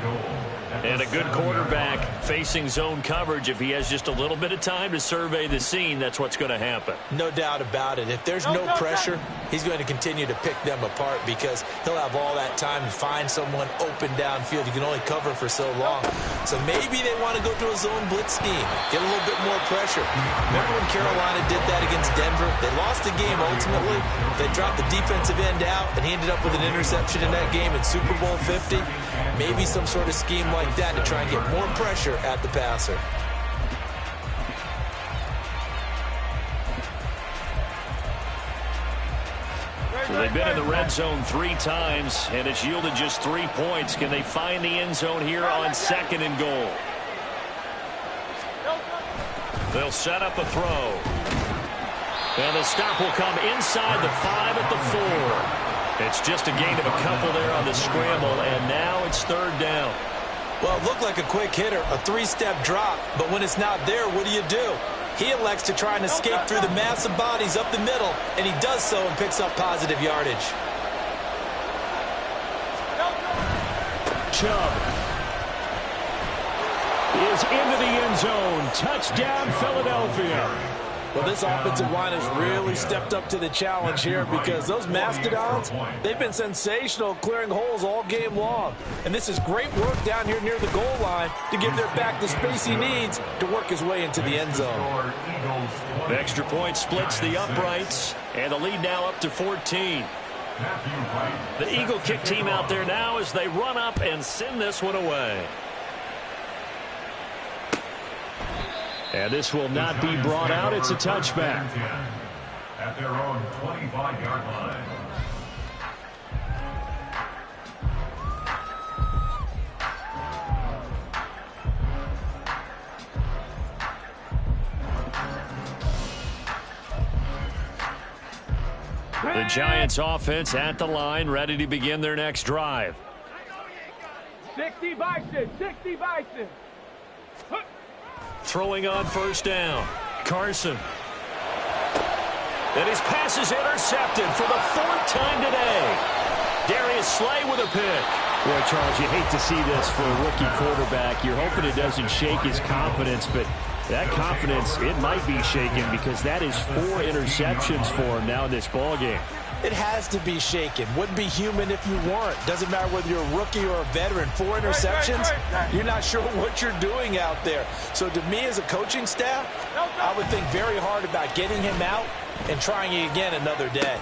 [SPEAKER 1] And a good quarterback facing zone coverage. If he has just a little bit of time to survey the scene, that's what's going to happen.
[SPEAKER 2] No doubt about it. If there's no pressure, he's going to continue to pick them apart because he'll have all that time to find someone open downfield. You can only cover for so long. So maybe they want to go to a zone blitz scheme, get a little bit more pressure. Remember when Carolina did that against Denver? They lost the game ultimately. They dropped the defensive end out, and he ended up with an interception in that game in Super Bowl 50. Maybe some sort of scheme like that to try and get more pressure at the passer.
[SPEAKER 1] So they've been in the red zone 3 times, and it's yielded just 3 points. Can they find the end zone here on 2nd and goal? They'll set up a throw. And the stop will come inside the 5 at the 4. It's just a gain of a couple there on the scramble, and now it's 3rd down.
[SPEAKER 2] Well, it looked like a quick hitter, a 3-step drop, but when it's not there, what do? He elects to try and escape through the massive bodies up the middle, and he does so and picks up positive yardage.
[SPEAKER 1] Chubb is into the end zone. Touchdown, Philadelphia.
[SPEAKER 2] Well, this offensive line has really stepped up to the challenge here because those Mastodons, they've been sensational clearing holes all game long. And this is great work down here near the goal line to give their back the space he needs to work his way into the end zone.
[SPEAKER 1] The extra point splits the uprights, and the lead now up to 14. The Eagle kick team out there now as they run up and send this one away. And this will not be brought out. It's a touchback.
[SPEAKER 5] At their own 25-yard line.
[SPEAKER 1] The Giants offense at the line, ready to begin their next drive.
[SPEAKER 4] 60 Bison, 60 Bison.
[SPEAKER 1] Throwing on first down. Carson. And his pass is intercepted for the 4th time today. Darius Slay with a pick.
[SPEAKER 6] Boy, Charles, you hate to see this for a rookie quarterback. You're hoping it doesn't shake his confidence, but that confidence, it might be shaken because that is 4 interceptions for him now in this ballgame.
[SPEAKER 2] It has to be shaken. Wouldn't be human if you weren't. Doesn't matter whether you're a rookie or a veteran. 4 interceptions, you're not sure what you're doing out there. So to me as a coaching staff, I would think very hard about getting him out and trying it again another day.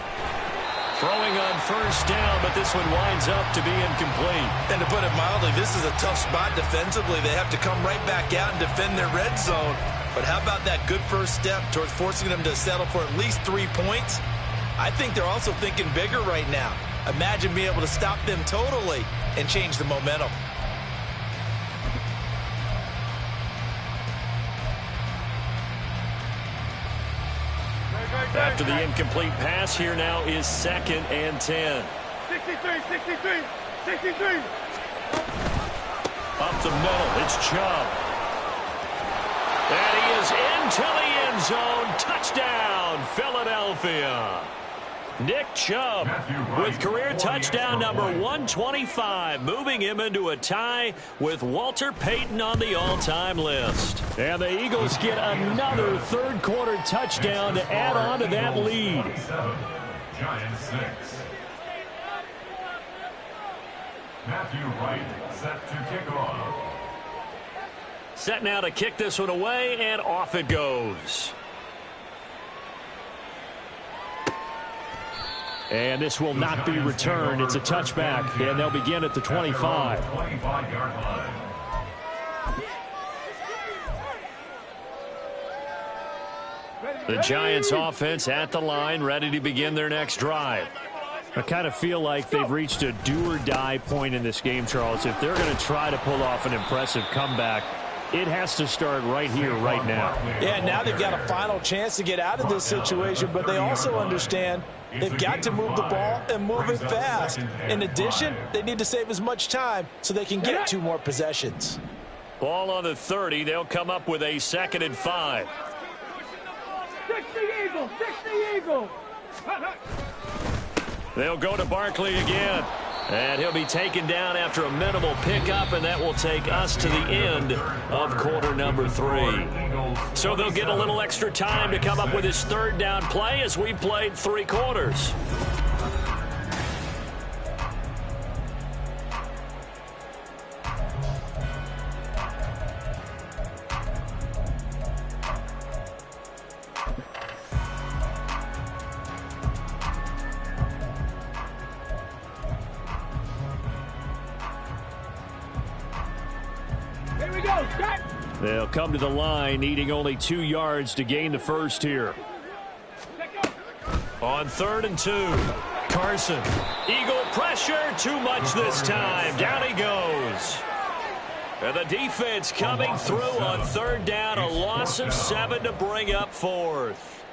[SPEAKER 1] Throwing on first down, but this one winds up to be incomplete.
[SPEAKER 3] And to put it mildly, this is a tough spot defensively. They have to come right back out and defend their red zone. But how about that good first step towards forcing them to settle for at least 3 points? I think they're also thinking bigger right now. Imagine being able to stop them totally and change the momentum.
[SPEAKER 1] After the incomplete pass, here now is 2nd and 10.
[SPEAKER 4] 63, 63, 63.
[SPEAKER 1] Up the middle, it's Chubb. And he is into the end zone. Touchdown, Philadelphia. Nick Chubb with career touchdown number 125, moving him into a tie with Walter Payton on the all-time list.
[SPEAKER 6] And the Eagles get another 3rd quarter touchdown to add on to that lead.
[SPEAKER 5] Giants 6. Matthew Wright set to kick off.
[SPEAKER 1] Set now to kick this one away, and off it goes. And this will not be returned. It's a touchback, and they'll begin at the 25.
[SPEAKER 5] 25-yard line.
[SPEAKER 1] The Giants offense at the line, ready to begin their next drive.
[SPEAKER 6] I kind of feel like they've reached a do-or-die point in this game, Charles. If they're going to try to pull off an impressive comeback, it has to start right here, right now.
[SPEAKER 2] Yeah, now they've got a final chance to get out of this situation, but they also understand they've got to move the ball and move it fast. In addition, they need to save as much time so they can get 2 more possessions.
[SPEAKER 1] Ball on the 30. They'll come up with a 2nd and 5.
[SPEAKER 4] 60 Eagles, 60 Eagles.
[SPEAKER 1] They'll go to Barkley again. And he'll be taken down after a minimal pickup, and that will take us to the end of quarter number 3. So they'll get a little extra time to come up with his 3rd down play as we've played 3 quarters. They'll come to the line, needing only 2 yards to gain the first here. On 3rd and 2, Carson. Eagle pressure, too much this time. Down he goes. And the defense coming through on 3rd down, a loss of 7 to bring up 4th.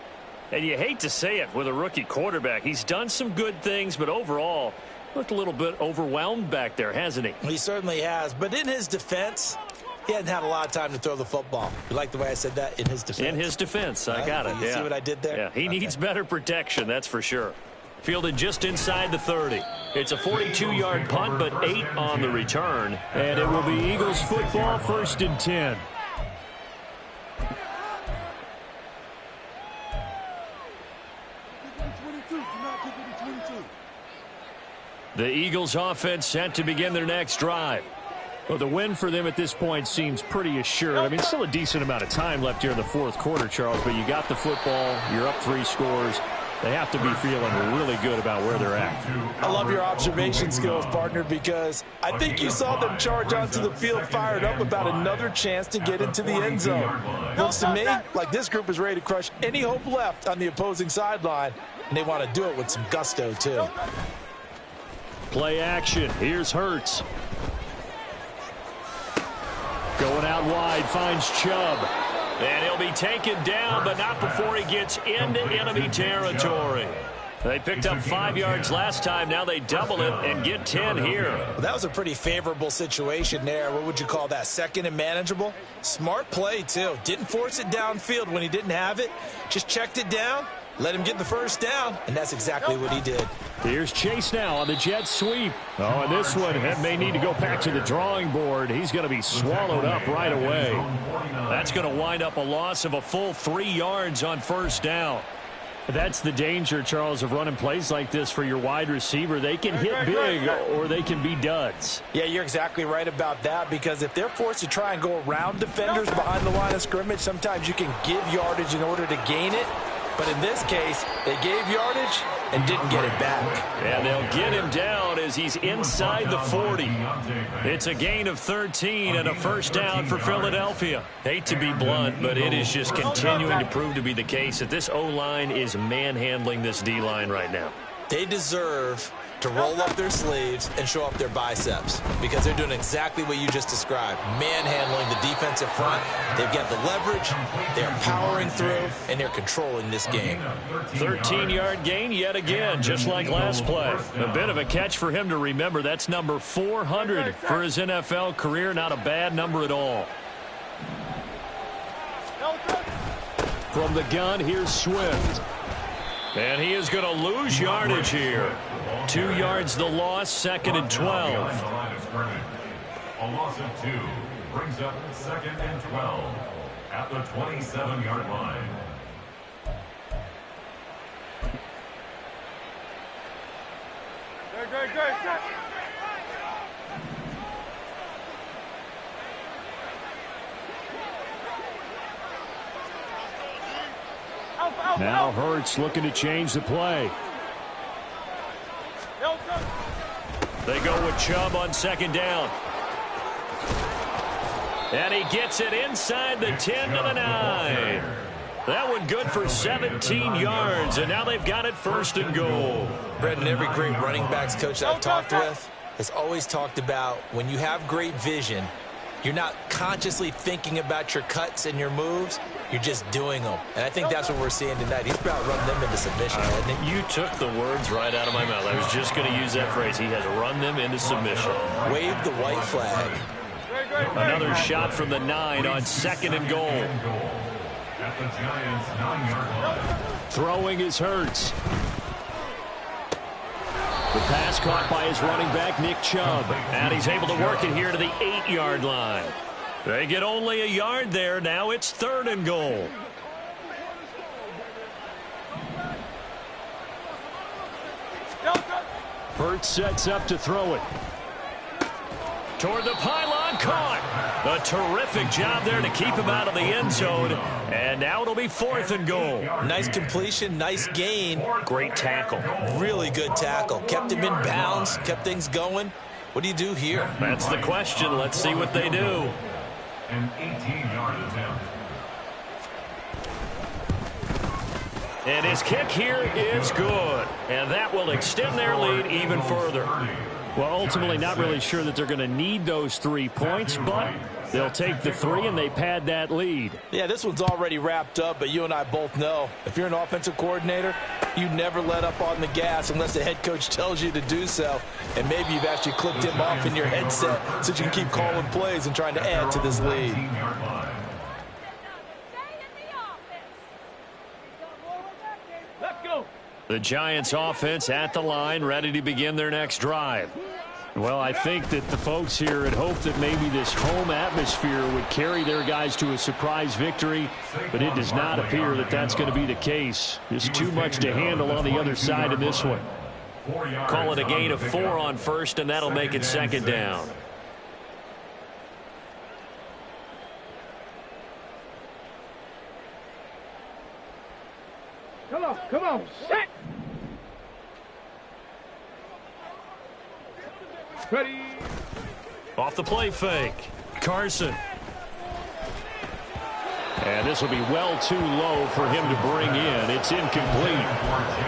[SPEAKER 1] And you hate to say it with a rookie quarterback. He's done some good things, but overall, looked a little bit overwhelmed back there, hasn't he?
[SPEAKER 2] He certainly has, but in his defense, he hadn't had a lot of time to throw the football. You like the way I said that? In his defense.
[SPEAKER 1] In his defense. I got it.
[SPEAKER 2] You see what I did there?
[SPEAKER 1] Yeah, he needs better protection, that's for sure. Fielded just inside the 30. It's a 42-yard punt, but 8 on the return.
[SPEAKER 6] And it will be Eagles football, 1st and 10.
[SPEAKER 1] The Eagles offense set to begin their next drive.
[SPEAKER 6] Well, the win for them at this point seems pretty assured. I mean, still a decent amount of time left here in the 4th quarter, Charles, but you got the football, you're up 3 scores. They have to be feeling really good about where they're at.
[SPEAKER 2] I love your observation skills, partner, because I think you saw them charge onto the field fired up about another chance to get into the end zone. Looks to me like this group is ready to crush any hope left on the opposing sideline, and they want to do it with some gusto, too.
[SPEAKER 1] Play action. Here's Hurts.
[SPEAKER 6] Going out wide, finds Chubb.
[SPEAKER 1] And he'll be taken down, but not before he gets into enemy territory. They picked up 5 yards last time. Now they double it and get 10 here.
[SPEAKER 2] Well, that was a pretty favorable situation there. What would you call that? 2nd and manageable? Smart play, too. Didn't force it downfield when he didn't have it. Just checked it down, let him get the 1st down, and that's exactly what he did.
[SPEAKER 6] Here's Chase now on the jet sweep. Oh, and this one may need to go back to the drawing board. He's going to be swallowed up right away.
[SPEAKER 1] That's going to wind up a loss of a full 3 yards on 1st down.
[SPEAKER 6] That's the danger, Charles, of running plays like this for your wide receiver. They can hit big or they can be duds.
[SPEAKER 2] Yeah, you're exactly right about that, because if they're forced to try and go around defenders behind the line of scrimmage, sometimes you can give yardage in order to gain it. But in this case, they gave yardage and didn't get it back.
[SPEAKER 1] And they'll get him down as he's inside the 40. It's a gain of 13 and a 1st down for Philadelphia. Hate to be blunt, but it is just continuing to prove to be the case that this O-line is manhandling this D-line right now.
[SPEAKER 2] They deserve to roll up their sleeves and show up their biceps, because they're doing exactly what you just described, manhandling the defensive front. They've got the leverage, they're powering through, and they're controlling this game.
[SPEAKER 1] 13-yard gain yet again, just like last play. A bit of a catch for him to remember. That's number 400 for his NFL career. Not a bad number at all.
[SPEAKER 6] From the gun, here's Swift.
[SPEAKER 1] And he is going to lose yardage here. 2 yards the loss, 2nd and 12.
[SPEAKER 5] A loss of 2 brings up 2nd and 12 at the 27-yard line.
[SPEAKER 6] Now Hurts looking to change the play.
[SPEAKER 1] They go with Chubb on second down. And he gets it inside the 10 to the 9. That one good for 17 yards, and now they've got it first and goal.
[SPEAKER 2] Brendan, every great running backs coach I've talked with has always talked about when you have great vision, you're not consciously thinking about your cuts and your moves. You're just doing them. And I think that's what we're seeing tonight. He's about running them into submission, hasn't he?
[SPEAKER 1] You took the words right out of my mouth. I was just going to use that phrase. He has run them into submission.
[SPEAKER 2] Wave the white flag.
[SPEAKER 1] Another shot from the 9 on second and goal.
[SPEAKER 5] At the Giants' 9-yard line.
[SPEAKER 6] Throwing is Hurts. The pass caught by his running back, Nick Chubb.
[SPEAKER 1] And he's able to work it here to the 8-yard line. They get only a yard there. Now it's third and goal.
[SPEAKER 6] Hurts sets up to throw it.
[SPEAKER 1] Toward the pylon, caught. A terrific job there to keep him out of the end zone. And now it'll be fourth and goal.
[SPEAKER 2] Nice completion, nice gain.
[SPEAKER 1] Great tackle.
[SPEAKER 2] Really good tackle. Kept him in bounds, kept things going. What do you do here?
[SPEAKER 1] That's the question. Let's see what they do.
[SPEAKER 5] An 18-yard attempt.
[SPEAKER 1] And his kick here is good. And that will extend their lead even further.
[SPEAKER 6] Well, ultimately not really sure that they're going to need those 3 points, but they'll take the 3 and they pad that lead.
[SPEAKER 2] Yeah, this one's already wrapped up, but you and I both know if you're an offensive coordinator, you never let up on the gas unless the head coach tells you to do so. And maybe you've actually clicked him off in your headset so you can keep calling plays and trying to add to this lead.
[SPEAKER 4] Let's go.
[SPEAKER 1] The Giants offense at the line, ready to begin their next drive.
[SPEAKER 6] Well, I think that the folks here had hoped that maybe this home atmosphere would carry their guys to a surprise victory, but it does not appear that that's going to be the case. There's too much to handle on the other side in this one.
[SPEAKER 1] Call it a gain of 4 on first, and that'll make it second down.
[SPEAKER 4] Come on, set. Ready.
[SPEAKER 1] Off the play fake. Carson.
[SPEAKER 6] And this will be well too low for him to bring in. It's incomplete.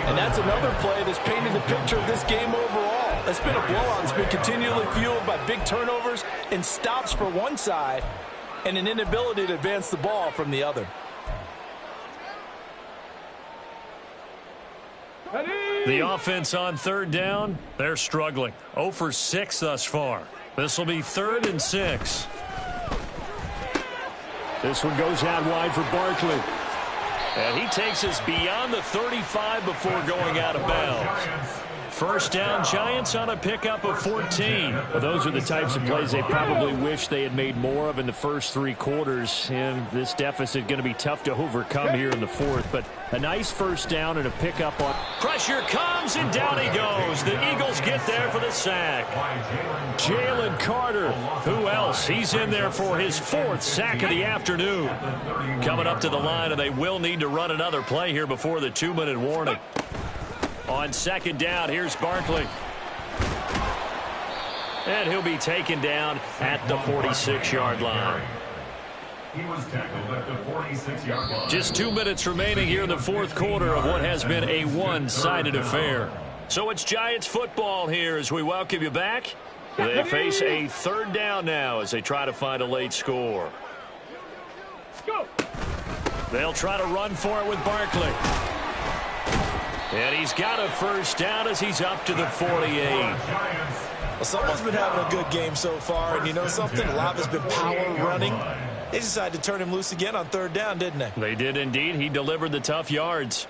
[SPEAKER 2] And that's another play that's painted the picture of this game overall. It's been a blowout. It's been continually fueled by big turnovers and stops for one side and an inability to advance the ball from the other.
[SPEAKER 1] The offense on third down, they're struggling. 0 for 6 thus far. This will be 3rd and 6.
[SPEAKER 6] This one goes out wide for Barkley.
[SPEAKER 1] And he takes us beyond the 35 before going out of bounds. First down, Giants on a pickup of 14.
[SPEAKER 6] Well, those are the types of plays they probably wish they had made more of in the first 3 quarters. And this deficit going to be tough to overcome here in the 4th. But a nice first down and a pickup on.
[SPEAKER 1] Pressure comes, and down he goes. The Eagles get there for the sack.
[SPEAKER 6] Jalen Carter.
[SPEAKER 1] Who else? He's in there for his 4th sack of the afternoon. Coming up to the line, and they will need to run another play here before the 2-minute warning. On second down, here's Barkley. And he'll be taken down at the 46-yard line.
[SPEAKER 5] He was tackled at the 46-yard line.
[SPEAKER 1] Just 2 minutes remaining here in the 4th quarter of what has been a one-sided affair. So it's Giants football here as we welcome you back. They face a 3rd down now as they try to find a late score.
[SPEAKER 4] Go.
[SPEAKER 1] They'll try to run for it with Barkley. And he's got a first down as he's up to the 48.
[SPEAKER 2] Well, someone's been having a good game so far, and you know something? A lot has been power running. They decided to turn him loose again on 3rd down, didn't they?
[SPEAKER 1] They did indeed. He delivered the tough yards.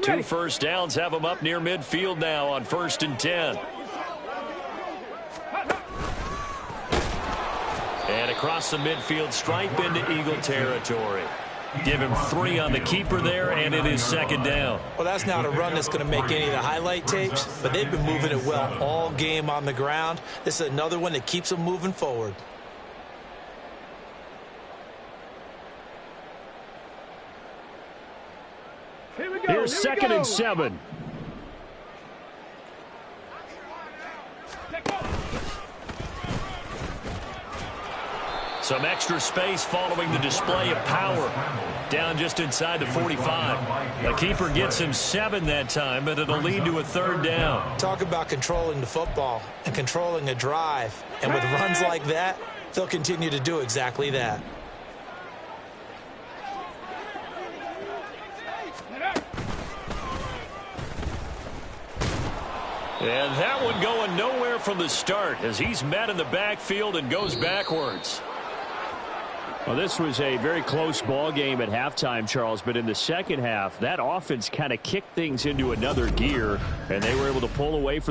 [SPEAKER 1] Two first downs have him up near midfield now on 1st and 10. And across the midfield stripe into Eagle territory. Give him 3 on the keeper there, and it is 2nd down.
[SPEAKER 2] Well, that's not a run that's going to make any of the highlight tapes, but they've been moving it well all game on the ground. This is another one that keeps them moving forward.
[SPEAKER 4] Here we go.
[SPEAKER 6] Here's second and 7.
[SPEAKER 1] Some extra space following the display of power. Down just inside the 45. The keeper gets him 7 that time, but it'll lead to a third down.
[SPEAKER 2] Talk about controlling the football and controlling a drive. And with runs like that, they'll continue to do exactly that.
[SPEAKER 1] And that one going nowhere from the start as he's met in the backfield and goes backwards.
[SPEAKER 6] Well, this was a very close ball game at halftime, Charles, but in the second half, that offense kind of kicked things into another gear, and they were able to pull away for the